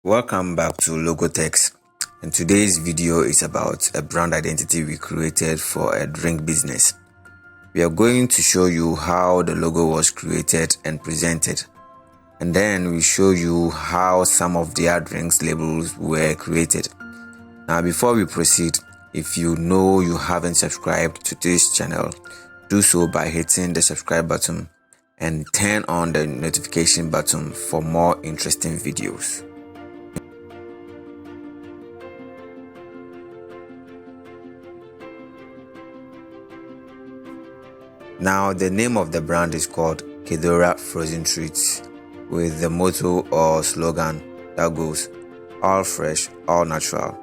Welcome back to LogoTecz, and today's video is about a brand identity we created for a drink business. We are going to show you how the logo was created and presented, and then we show you how some of their drinks labels were created. Now, before we proceed, if you know you haven't subscribed to this channel, do so by hitting the subscribe button and turn on the notification button for more interesting videos. Now, the name of the brand is called Kedora Frozen Treats, with the motto or slogan that goes, all fresh, all natural.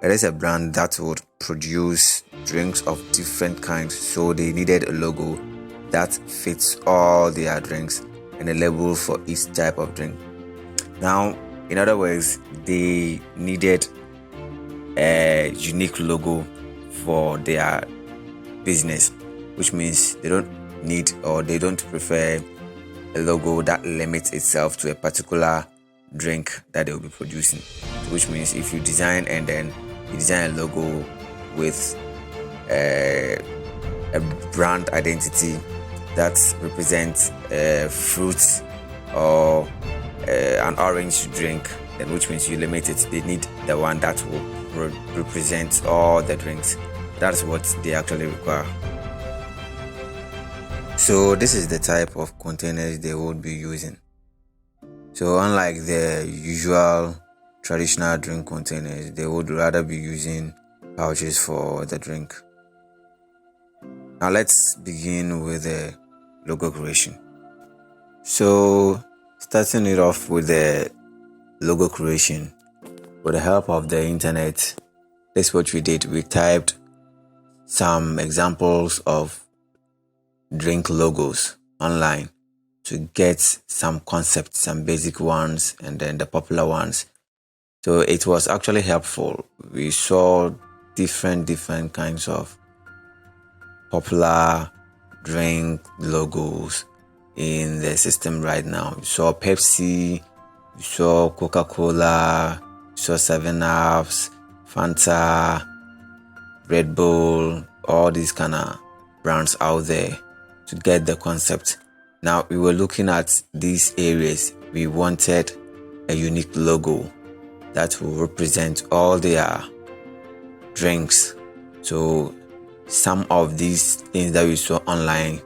It is a brand that would produce drinks of different kinds, so they needed a logo that fits all their drinks and a label for each type of drink. Now, in other words, they needed a unique logo for their business, which means they don't need or they don't prefer a logo that limits itself to a particular drink that they will be producing. Which means if you design and then you design a logo with a brand identity that represents fruit or an orange drink, then which means you limit it. They need the one that will represent all the drinks. That's what they actually require. So this is the type of containers they would be using. So unlike the usual traditional drink containers, they would rather be using pouches for the drink. Now let's begin with the logo creation. So starting it off with the logo creation, with the help of the internet, this is what we did. We typed some examples of drink logos online to get some concepts, some basic ones, and then the popular ones. So it was actually helpful. We saw different kinds of popular drink logos in the system right now. We saw Pepsi, we saw Coca-Cola, we saw 7-Ups, Fanta, Red Bull, all these kind of brands out there to get the concept. Now we were looking at these areas. We wanted a unique logo that will represent all their drinks. So some of these things that we saw online,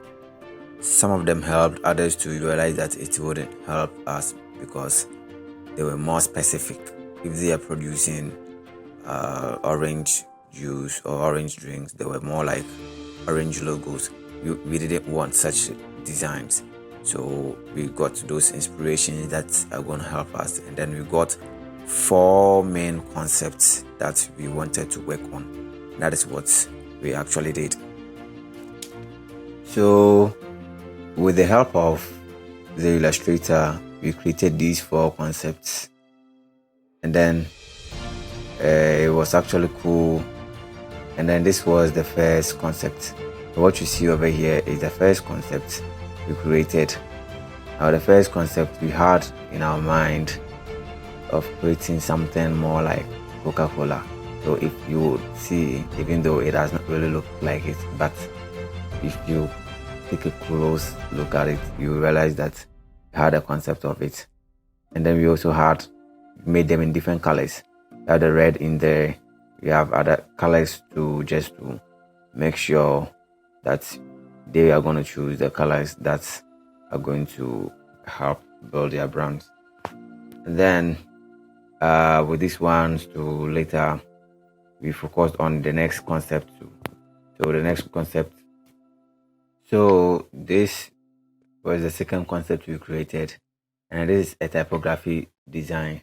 some of them helped others to realize that it wouldn't help us because they were more specific. If they are producing orange juice or orange drinks, they were more like orange logos. We didn't want such designs, so we got those inspirations that are going to help us, and then we got 4 main concepts that we wanted to work on. That is what we actually did. So with the help of the illustrator, we created these 4 concepts, and then it was actually cool. And then this was the first concept. What you see over here is the first concept we created. Now the first concept we had in our mind of creating something more like Coca-Cola. So if you would see, even though it does not really look like it, but if you take a close look at it, you realize that we had a concept of it. And then we also made them in different colors. We had the red in there. We have other colors to make sure that they are going to choose the colors that are going to help build their brands. And then with these ones to later, we focused on the next concept too. So the next concept. So this was the second concept we created, and this is a typography design,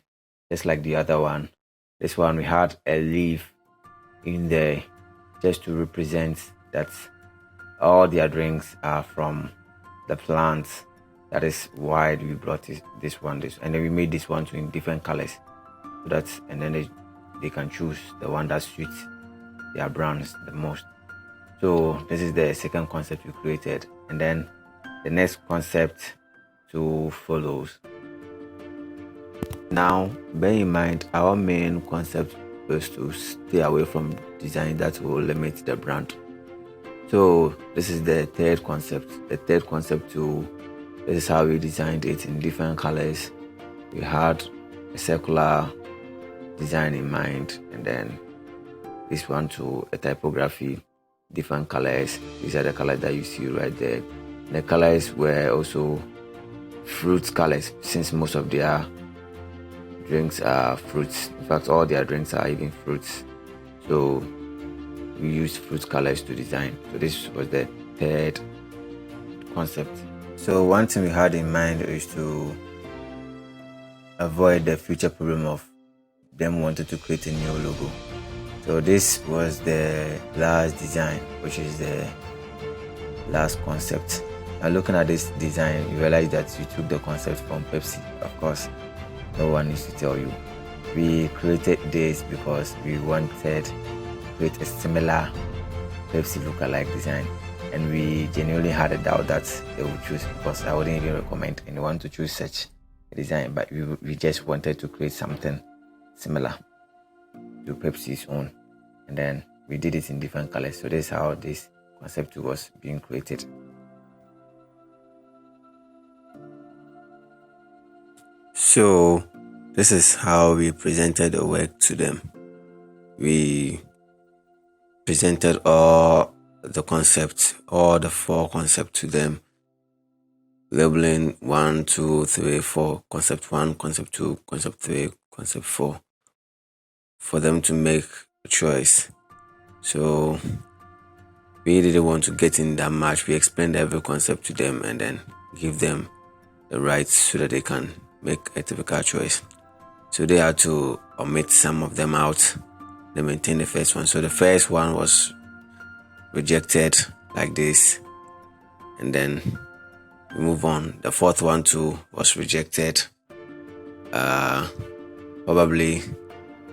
just like the other one. This one we had a leaf in there just to represent that all their drinks are from the plants. That is why we brought this one, and then we made this one in different colors, so that and then they can choose the one that suits their brands the most. So this is the second concept we created, and then the next concept to follows. Now, bear in mind, our main concept was to stay away from design that will limit the brand. So this is the third concept. The third concept too. This is how we designed it in different colors. We had a circular design in mind, and then this one to a typography, different colors. These are the colors that you see right there. The colors were also fruit colors, since most of their drinks are fruits. In fact, all their drinks are even fruits. So we used fruit colors to design. So this was the third concept. So one thing we had in mind is to avoid the future problem of them wanting to create a new logo. So this was the last design, which is the last concept. Now looking at this design, you realize that you took the concept from Pepsi. Of course, no one needs to tell you. We created this because we wanted to create a similar Pepsi lookalike design, and we genuinely had a doubt that they would choose, because I wouldn't even recommend anyone to choose such a design, but we just wanted to create something similar to Pepsi's own, and then we did it in different colors. So this is how this concept was being created. So this is how we presented the work to them. We presented all the concepts, all the 4 concepts to them, labeling 1, 2, 3, 4, concept 1, concept 2, concept 3, concept 4, for them to make a choice. So we didn't want to get in that much. We explained every concept to them and then give them the rights so that they can make a typical choice. So they had to omit some of them out. They maintained the first one. So the first one was rejected like this, and then we move on. The fourth one too was rejected. Probably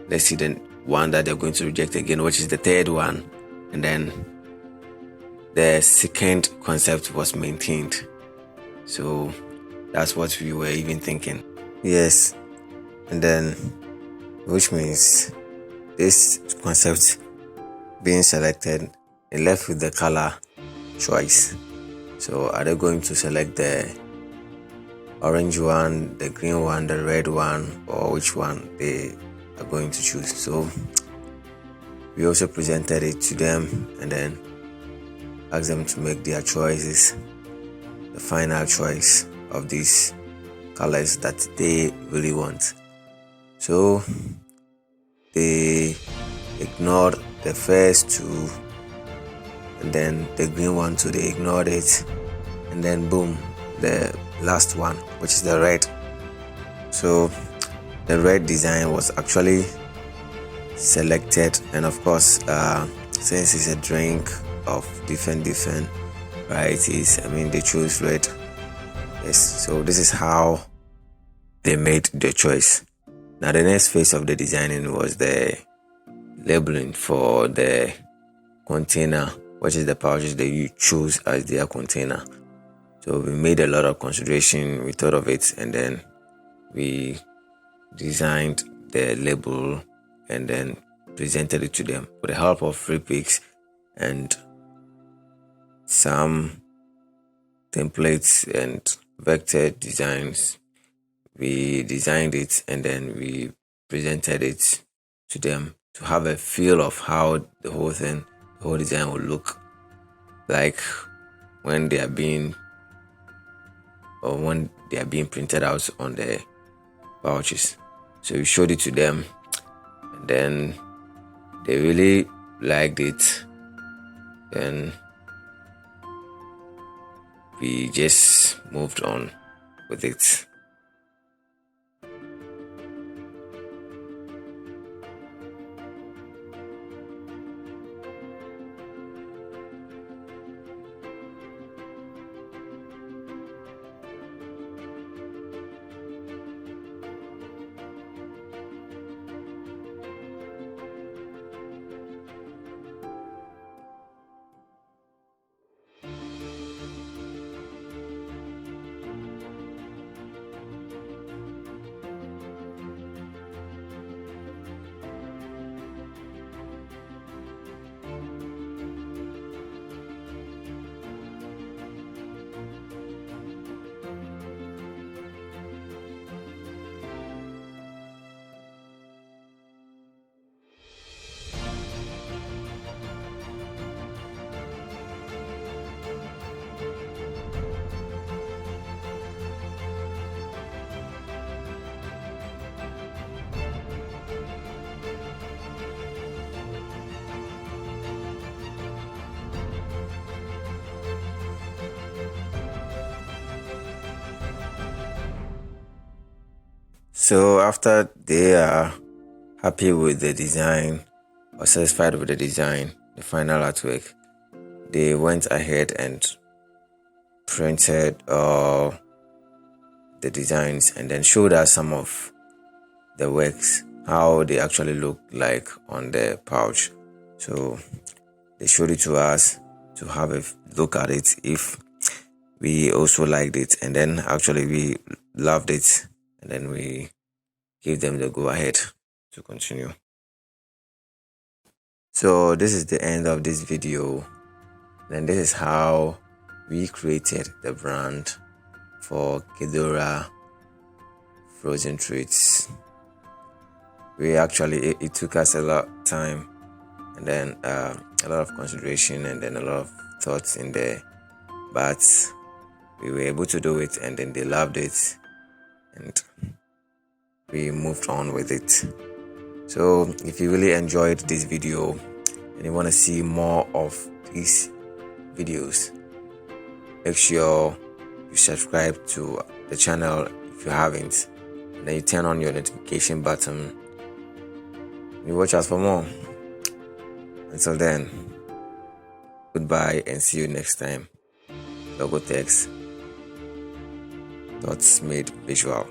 let's see the one that they're going to reject again, which is the third one, and then the second concept was maintained. So that's what we were even thinking. Yes, and then which means this concept being selected, it left with the color choice. So are they going to select the orange one, the green one, the red one, or which one they are going to choose? So we also presented it to them and then asked them to make their choices, the final choice of these colors that they really want. So they ignored the first 2, and then the green one too, they ignored it, and then boom, the last one, which is the red. So the red design was actually selected, and of course, since it's a drink of different varieties, I mean, they chose red. Yes, so this is how they made the choice. Now the next phase of the designing was the labeling for the container, which is the pouches that you choose as their container. So we made a lot of consideration, we thought of it, and then we designed the label and then presented it to them with the help of free pics and some templates and vector designs. We designed it and then we presented it to them to have a feel of how the whole design will look like when they are being printed out on the pouches. So we showed it to them and then they really liked it, and we just moved on with it. So after they are happy with the design or satisfied with the design, the final artwork, they went ahead and printed the designs and then showed us some of the works, how they actually look like on the pouch. So they showed it to us to have a look at it if we also liked it, and then actually we loved it, and then we gave them the go ahead to continue. So this is the end of this video. Then this is how we created the brand for Kedora Frozen Treats. We actually, it took us a lot of time, and then a lot of consideration, and then a lot of thoughts in there, but we were able to do it, and then they loved it, and we moved on with it. So if you really enjoyed this video and you want to see more of these videos, make sure you subscribe to the channel if you haven't, and then you turn on your notification button. You watch us for more. Until then, goodbye and see you next time. LogoTecz, Thoughts Made Visual.